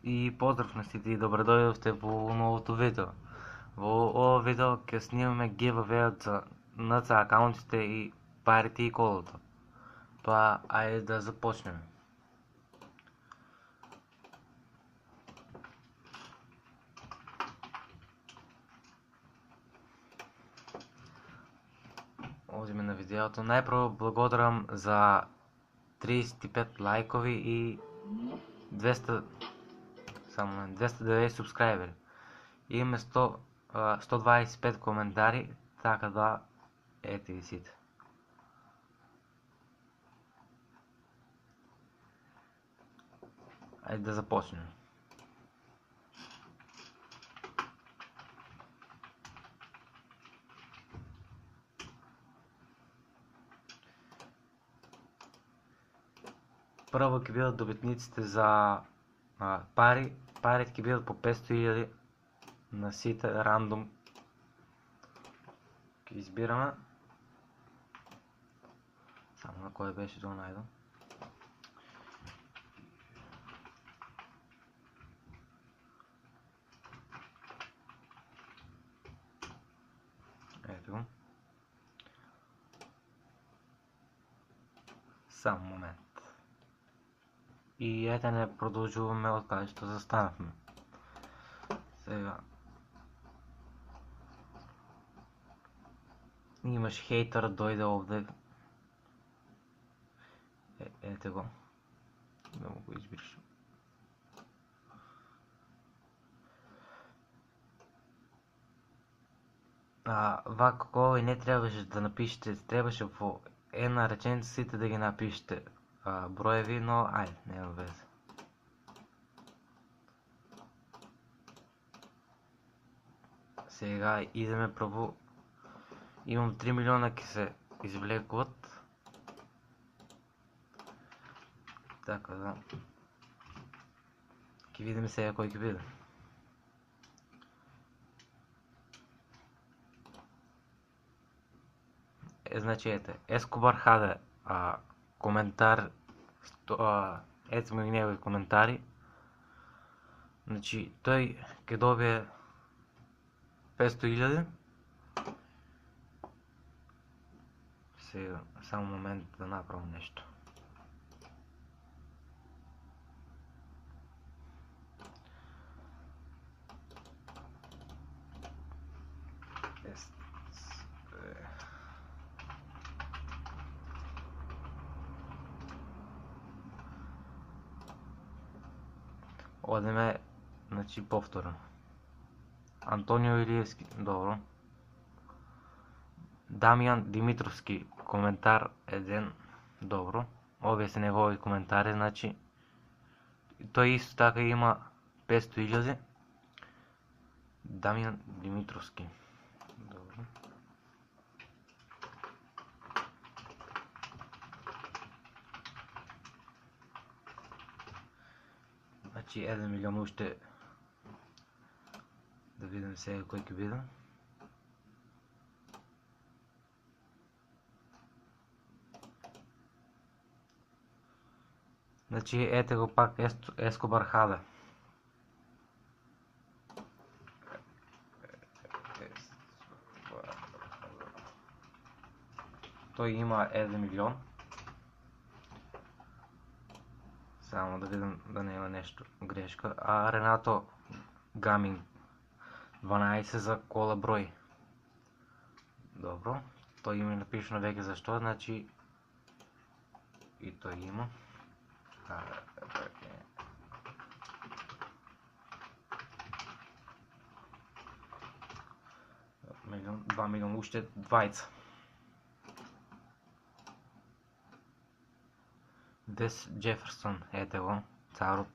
И поздрав на сите и добре дојдовте во новото видео. Во ова видео ќе снимаме giveaway за NC акаунтите и парите и колото. Па ајде да започнеме. Одиме на видеото. Најпрво благодарам за 35 лайкови и 290 субскрайбери. Имаме 125 коментари, така да ете ги сите. Ајде да започнем. Прво ќе бидат добитниците за пари. Парите ќе бидат по 500.000 на сите рандом. Ќе избираме. Само на кој беше да најдам. Ето го. Само момент. И ете не продължуваме от къде ще застанахме. Сега. Имаш хейтър, дойде овде. Ете го. Да му го избираш. Вако и не трябваше да напишете, трябваше в една реченица сите да ги напишете броеви, но айде, няма везе. Сега идеме прво. Имам 3 милиона ке се извлекуват. Така да. Ке видим сега кой ке биде. Значи ете, Ескобар Хаде коментар, ето му и негови коментари. Значи той ке добие 500.000. Сега, само момент да направим нещо. Одеме, значи повторно. Антонио Илиевски, добро. Дамјан Димитровски, коментар еден, добро. Овие се негови коментари, значи тој исто така има 500.000. Дамјан Димитровски, добро. Значи 1 милион уште. Да видим сега кој ќе биде. Значи ете го пак Ескобар Хаде. Той има 1 милион. Само да видим да не има нещо грешка. Ренато Гаминг 12 за кола брой. Добро. Той има напишено веќе защо, значи и той има. 2 милиона, уште 20. Дес Джеферсон, ете го, царот.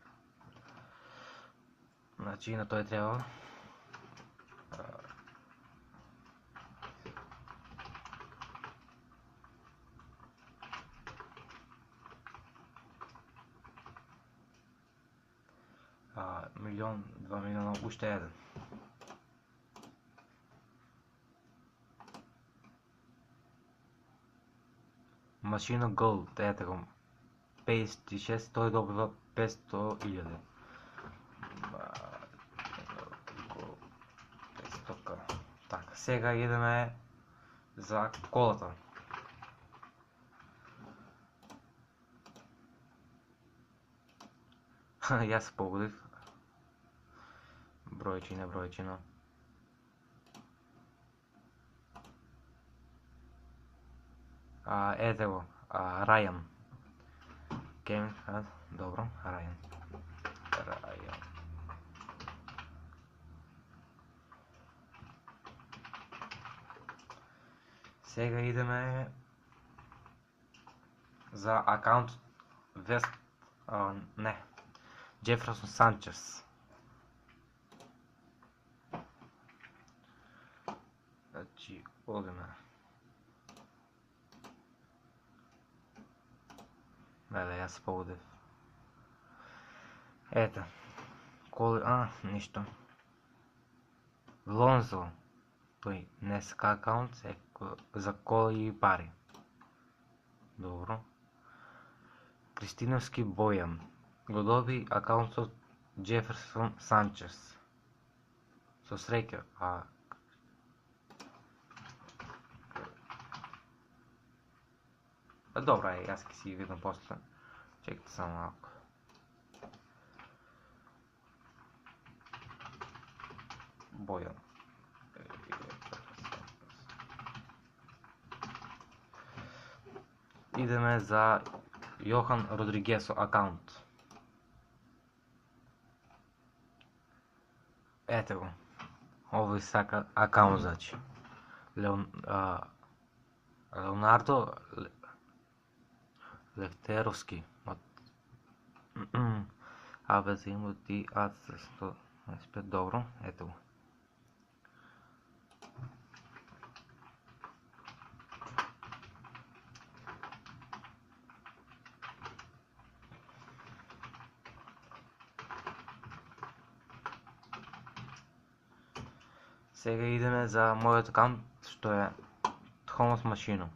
Значи на той трябва. Милион, 2 милиона, уште еден. Машина Gold, ете го. 56, той добива 500.000. Сега идеме за колата. Я се погодих. Бройчина. Ете го, Райан. Кем, добро, Райан. Сега идеме за акаунт Джеферсон Санчес. Значи, одиме. Да, аз се погодив. Ето. Нищо. Лонзо. Той не е ска акаунт, е за кола и пари. Добро. Кристиновски Боян. Годоби акаунт от Джеферсон Санчес. Со среќа. Добро, аз ќе си видам после. Чекайте само малко. Боян. Идеме за Йохан Родригесо акаунт. Ете го. Ово сака акаунт, значи. Леонардо Левтеровски. АБЗ има ти АЦ-125. Добро, ето го. Сега идеме за моят акаунт, що е Томас Машино.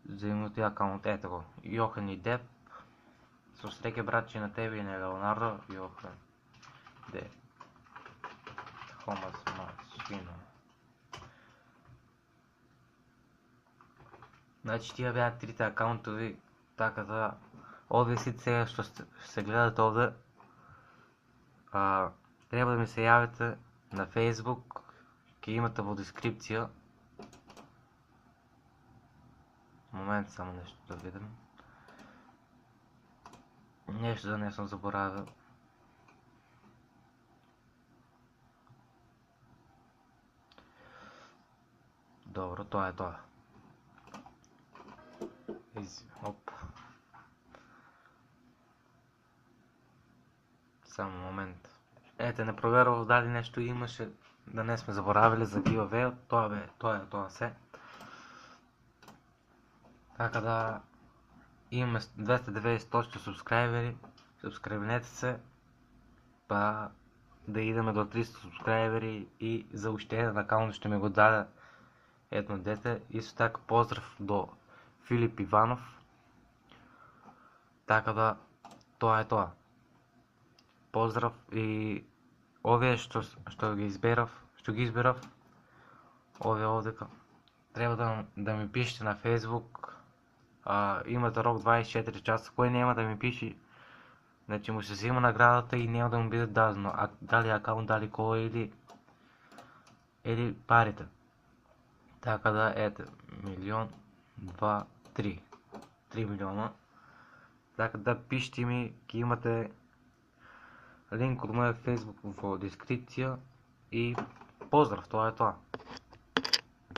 Взаимното акаунт, ето го. Йохан и Деп. Со среќа, братче, на тебе и на Леонардо. Йохан Деп. Томас Машино. Значи тия бяха трите акаунтови, така да одвесите сега, што се гледате овде. Трябва да ми се явите на Facebook, ќе имате во дескрипција. Момент, само нещо да видим. Нещо да не съм заборавил. Добро, тоа е тоа. Оп. Само момент. Ете, не проверував дали нещо имаше, да не сме заборавили за giveaway. Тоа е се. Така да имаме 290 субскрайбери. Субскрайбнете се, па да идеме до 300 субскрайбери и за уште еден акаунт ще ми го даде едно дете. Исто така поздрав до Филип Иванов. Така да, тоа е тоа. Поздрав и овие што ги изберав, овие овдека, треба да ми пишете на Facebook. Имате рок 24 часа, кој нема да ми пише, значи му се взима наградата и нема да му биде дадено, дали акаунт, дали кола или парите. Така да, ете, 1, 2, 3 милиона. Така да, пишете ми, ќе имате линк от моя Facebook во дескрипција и поздрав, тоа е тоа.